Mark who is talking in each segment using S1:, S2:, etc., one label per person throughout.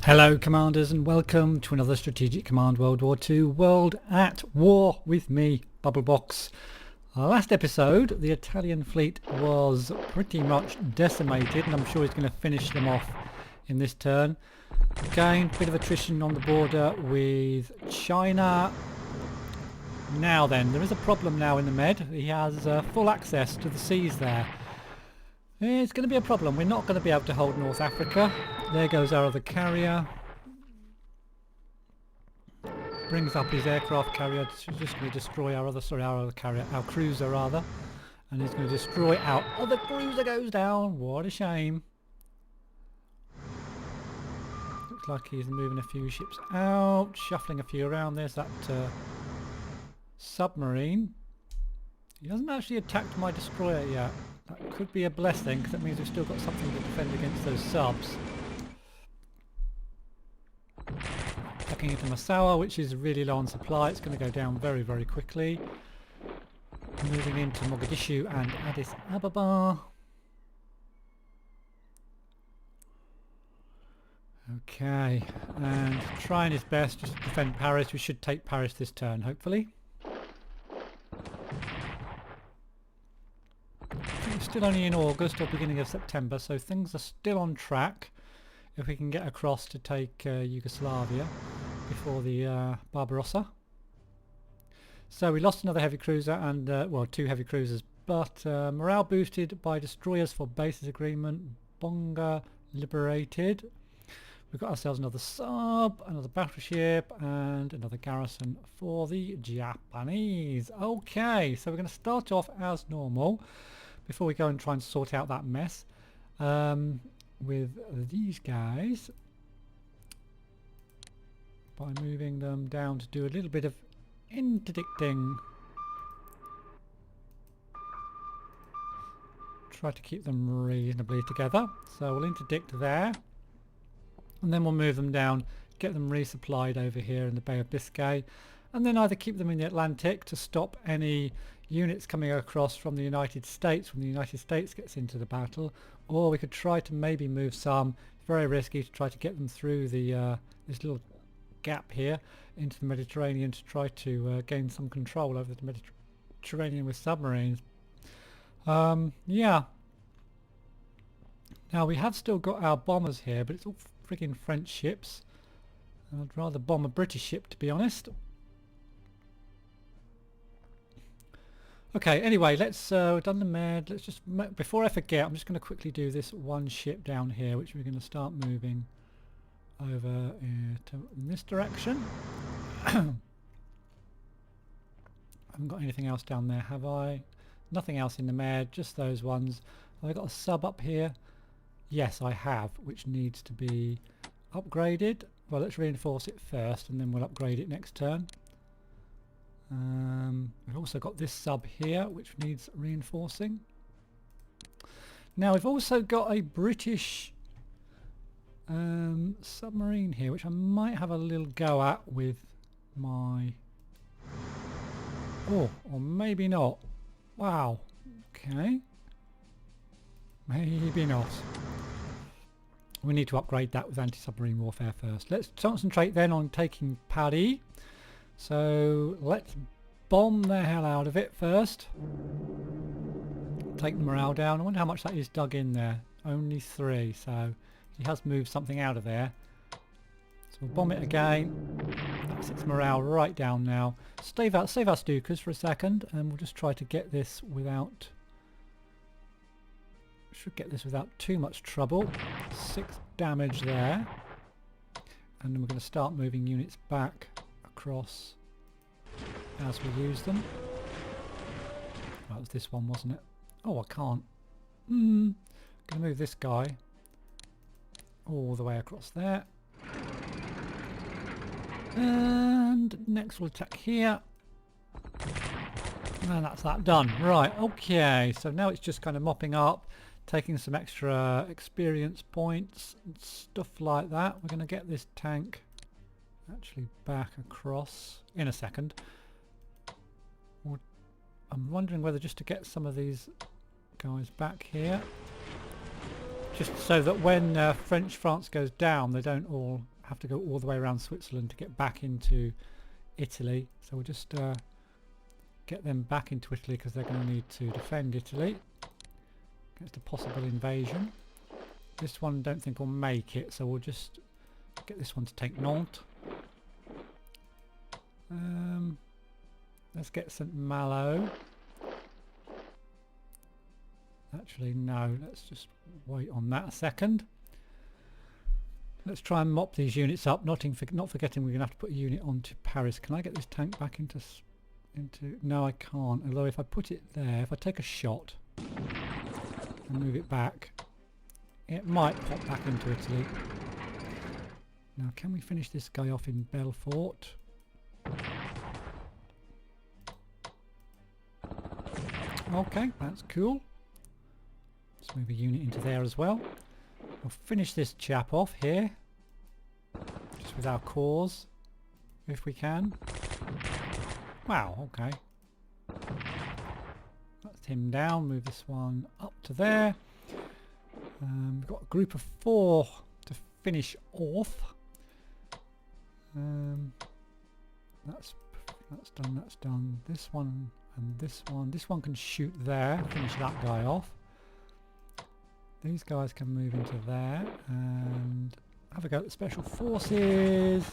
S1: Hello Commanders, and welcome to another Strategic Command World War II World at War with me, Bubblebox. Last episode the Italian fleet was pretty much decimated, and I'm sure he's going to finish them off in this turn. Again, bit of attrition on the border with China. Now then, there is a problem now in the Med. He has full access to the seas there. It's going to be a problem. We're not going to be able to hold North Africa. There goes our other carrier. Brings up his aircraft carrier. Just going to destroy our other carrier, our cruiser rather. And he's going to destroy our other cruiser. Goes down. What a shame. Looks like he's moving a few ships out, shuffling a few around. There's that submarine. He hasn't actually attacked my destroyer yet. That could be a blessing, because that means we've still got something to defend against those subs. Attacking into Massawa, which is really low on supply. It's going to go down very, very quickly. Moving into Mogadishu and Addis Ababa. Okay, and trying his best just to defend Paris. We should take Paris this turn, hopefully. We're still only in August or beginning of September, so things are still on track if we can get across to take Yugoslavia before the Barbarossa. So we lost another heavy cruiser and, well, two heavy cruisers, but morale boosted by destroyers for bases agreement. Bonga liberated. We've got ourselves another sub, another battleship, and another garrison for the Japanese. Okay, so we're going to start off as normal before we go and try and sort out that mess with these guys by moving them down to do a little bit of interdicting. Try to keep them reasonably together. So we'll interdict there, and then we'll move them down, get them resupplied over here in the Bay of Biscay, and then either keep them in the Atlantic to stop any units coming across from the United States when the United States gets into the battle, or we could try to maybe move some, very risky, to try to get them through the this little gap here into the Mediterranean to try to gain some control over the Mediterranean with submarines. Yeah. Now we have still got our bombers here, but it's all friggin' French ships. I'd rather bomb a British ship, to be honest. Okay, anyway, let's we've done the Med. Let's just, before I forget, I'm just going to quickly do this one ship down here, which we're going to start moving over in this direction. I haven't got anything else down there, have I? Nothing else in the Med, just those ones. Have I got a sub up here? Yes, I have, which needs to be upgraded. Well, let's reinforce it first, and then we'll upgrade it next turn. We've also got this sub here, which needs reinforcing. Now we've also got a British submarine here, which I might have a little go at with my... Oh, or maybe not. Wow. Okay. Maybe not. We need to upgrade that with anti-submarine warfare first. Let's concentrate then on taking Paris. So let's bomb the hell out of it first. Take the morale down. I wonder how much that is dug in there. Only 3, so he has moved something out of there. So we'll bomb it again. That's its morale right down now. Save our Stukas for a second, and we'll just try to get this without... Should get this without too much trouble. 6 damage there. And then we're going to start moving units back across as we use them. That was this one, wasn't it? Oh, I can't. Gonna move this guy all the way across there. And next we'll attack here. And that's that done. Right, okay, so now it's just kind of mopping up, taking some extra experience points and stuff like that. We're going to get this tank actually back across in a second. I'm wondering whether just to get some of these guys back here, just so that when French France goes down, they don't all have to go all the way around Switzerland to get back into Italy. So we'll just get them back into Italy because they're going to need to defend Italy against a possible invasion. This one don't think will make it, so we'll just get this one to take Nantes. Let's get St Malo. Actually no, let's just wait on that a second. Let's try and mop these units up, not forgetting we're going to have to put a unit onto Paris. Can I get this tank back into... No, I can't. Although if I put it there, if I take a shot and move it back, it might pop back into Italy. Now, can we finish this guy off in Belfort? Okay, that's cool. Let's move a unit into there as well. We'll finish this chap off here, just with our cores, if we can. Wow, okay. That's him down. Move this one up to there. We've got a group of 4 to finish off. That's done. That's done. This one and this one. This one can shoot there. Finish that guy off. These guys can move into there and have a go at the special forces.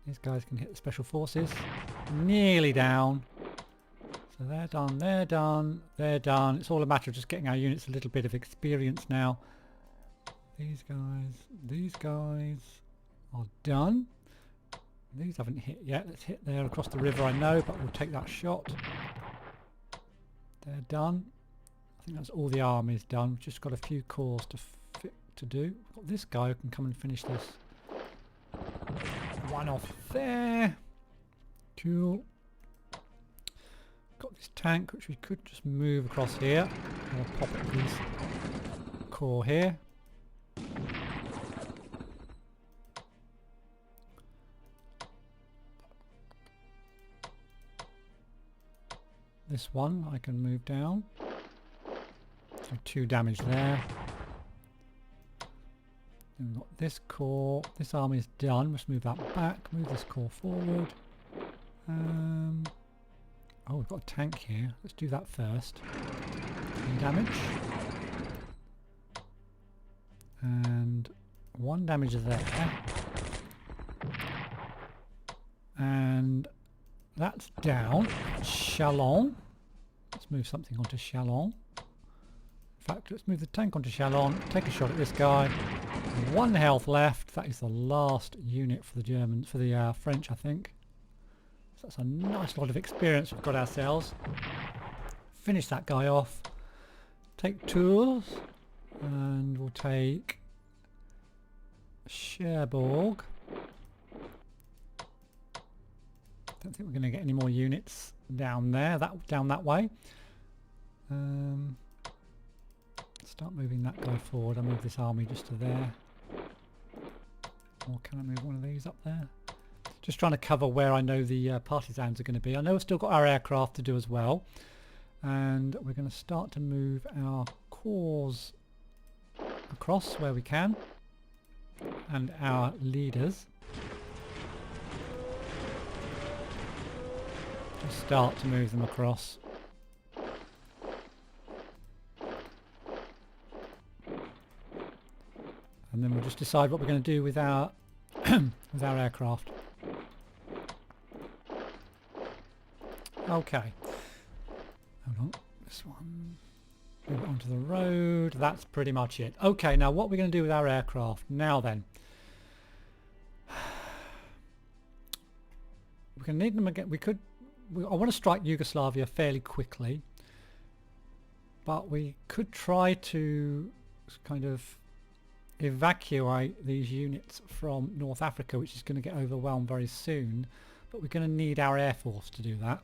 S1: These guys can hit the special forces. Nearly down. So they're done, they're done, they're done. It's all a matter of just getting our units a little bit of experience now. These guys are done. These haven't hit yet. Let's hit there across the river, I know, but we'll take that shot. They're done. I think that's all the army's done. We've just got a few cores to do. We've got this guy who can come and finish this one off there. Cool. Got this tank which we could just move across here. I'll pop up this core here. This one I can move down. So 2 damage there. And we've got this core. This army is done. Let's move that back. Move this core forward. Oh, we've got a tank here. Let's do that first. 10 damage. And 1 damage there. And that's down. Chalon. Let's move something onto Chalon. In fact, let's move the tank onto Chalon. Take a shot at this guy. 1 health left. That is the last unit for the Germans, for the French, I think. So that's a nice lot of experience we've got ourselves. Finish that guy off. Take Tours. And we'll take Cherbourg. Don't think we're going to get any more units down there, down that way. Start moving that guy forward. I'll move this army just to there. Or can I move one of these up there? Just trying to cover where I know the partisans are going to be. I know we've still got our aircraft to do as well. And we're going to start to move our cores across where we can. And our leaders. Just start to move them across. And then we'll just decide what we're going to do with our with our aircraft. Okay. Hold on. This one. Move it onto the road. That's pretty much it. Okay, now what we're going to do with our aircraft. Now then. We're going to need them again. I want to strike Yugoslavia fairly quickly. But we could try to kind of evacuate these units from North Africa, which is going to get overwhelmed very soon, but we're going to need our air force to do that.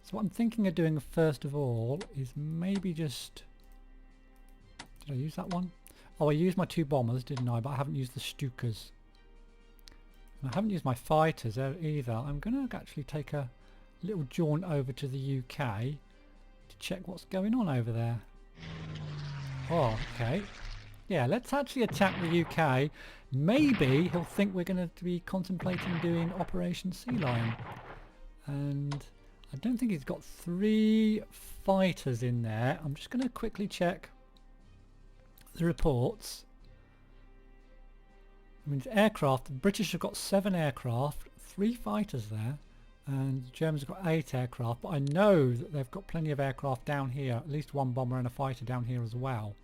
S1: So what I'm thinking of doing first of all is maybe just... Did I use that one? Oh, I used my 2 bombers, didn't I? But I haven't used the Stukas. And I haven't used my fighters either. I'm going to actually take a little jaunt over to the UK to check what's going on over there. Oh, okay. Yeah, let's actually attack the UK. Maybe he'll think we're going to be contemplating doing Operation Sea Lion. And I don't think he's got 3 fighters in there. I'm just going to quickly check the reports. I mean, it's aircraft. The British have got 7 aircraft, 3 fighters there, and the Germans have got 8 aircraft. But I know that they've got plenty of aircraft down here, at least 1 bomber and a fighter down here as well.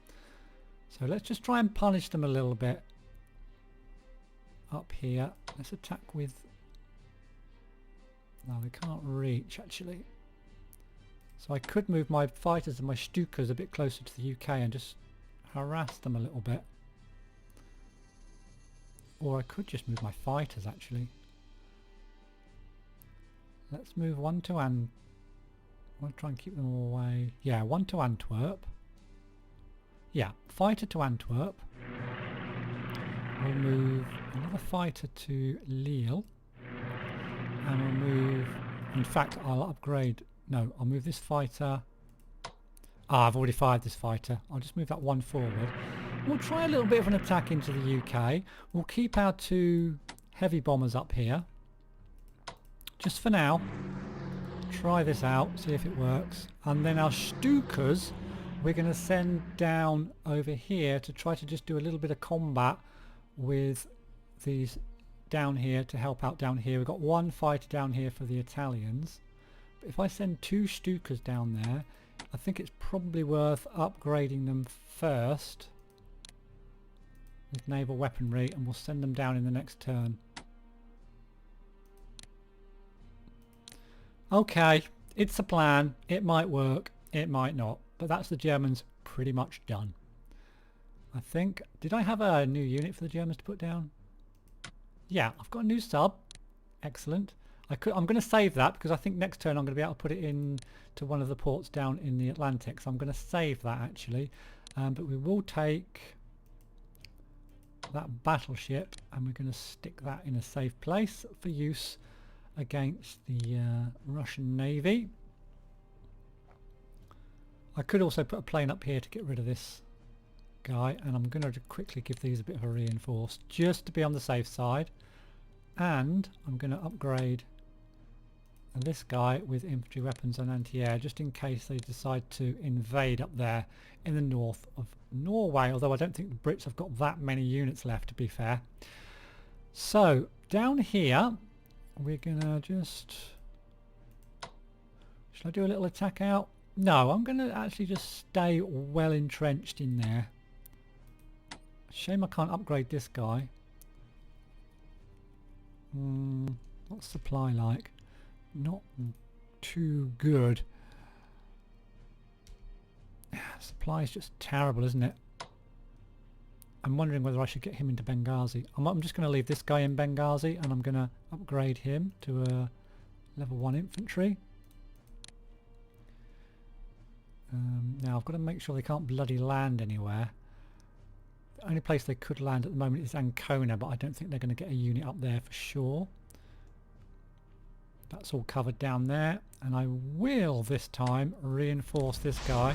S1: So let's just try and punish them a little bit up here. Let's attack with... No, they can't reach actually. So I could move my fighters and my Stukas a bit closer to the UK and just harass them a little bit. Or I could just move my fighters actually. Let's move 1 to Antwerp. I'll try and keep them all away. Yeah, 1 to Antwerp. Yeah, fighter to Antwerp. We'll move another fighter to Lille. And we'll move... In fact, I'll upgrade... No, I'll move this fighter... Ah, I've already fired this fighter. I'll just move that 1 forward. We'll try a little bit of an attack into the UK. We'll keep our 2 heavy bombers up here. Just for now. Try this out, see if it works. And then our Stukas, we're going to send down over here to try to just do a little bit of combat with these down here to help out down here. We've got 1 fighter down here for the Italians. But if I send 2 Stukas down there, I think it's probably worth upgrading them first with naval weaponry, and we'll send them down in the next turn. Okay, it's a plan. It might work, it might not, but that's the Germans pretty much done. I think, did I have a new unit for the Germans to put down? Yeah, I've got a new sub. Excellent. I'm going to save that because I think next turn I'm going to be able to put it in to one of the ports down in the Atlantic. So I'm going to save that actually. But we will take that battleship and we're going to stick that in a safe place for use against the Russian Navy. I could also put a plane up here to get rid of this guy, and I'm going to quickly give these a bit of a reinforce just to be on the safe side. And I'm going to upgrade this guy with infantry weapons and anti-air just in case they decide to invade up there in the north of Norway, although I don't think the Brits have got that many units left, to be fair. So down here we're gonna just... Should I do a little attack out? No, I'm gonna actually just stay well entrenched in there. Shame I can't upgrade this guy. What's supply like? Not too good. Supply is just terrible, isn't it? I'm wondering whether I should get him into Benghazi. I'm just going to leave this guy in Benghazi and I'm going to upgrade him to a level 1 infantry. Now I've got to make sure they can't bloody land anywhere. The only place they could land at the moment is Ancona, but I don't think they're going to get a unit up there for sure. That's all covered down there, and I will this time reinforce this guy.